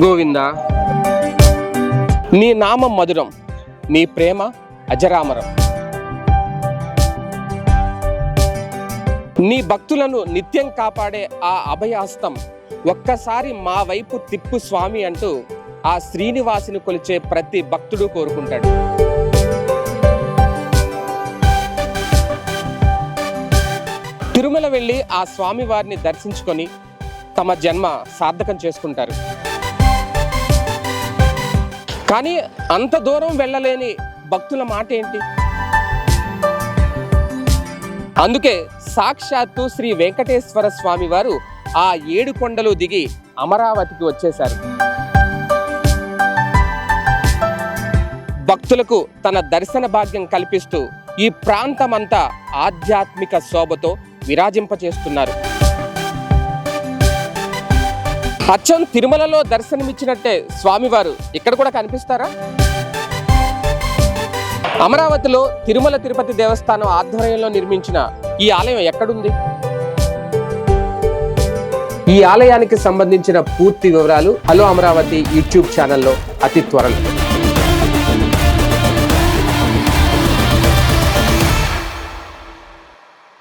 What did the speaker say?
గోవింద, నీ నామం మధురం, నీ ప్రేమ అజరామరం. నీ భక్తులను నిత్యం కాపాడే ఆ అభయహస్తం ఒక్కసారి మా వైపు తిప్పు స్వామి అంటూ ఆ శ్రీనివాసుని కొలిచే ప్రతి భక్తుడు కోరుకుంటాడు. తిరుమల వెళ్ళి ఆ స్వామి వారిని దర్శించుకొని తమ జన్మ సార్థకం చేసుకుంటారు. కానీ అంత దూరం వెళ్ళలేని భక్తుల మాట ఏంటి? అందుకే సాక్షాత్తు శ్రీ వెంకటేశ్వర స్వామి వారు ఆ 7 కొండలు దిగి అమరావతికి వచ్చేశారు. భక్తులకు తన దర్శన భాగ్యం కల్పిస్తూ ఈ ప్రాంతమంతా ఆధ్యాత్మిక శోభతో విరాజింపచేస్తున్నారు. అచ్చం తిరుమలలో దర్శనమిచ్చినట్టే స్వామివారు ఇక్కడ కూడా కనిపిస్తారా? అమరావతిలో తిరుమల తిరుపతి దేవస్థానం ఆధ్వర్యంలో నిర్మించిన ఈ ఆలయం ఎక్కడుంది? ఈ ఆలయానికి సంబంధించిన పూర్తి వివరాలు హలో అమరావతి యూట్యూబ్ ఛానల్లో అతి త్వరలో.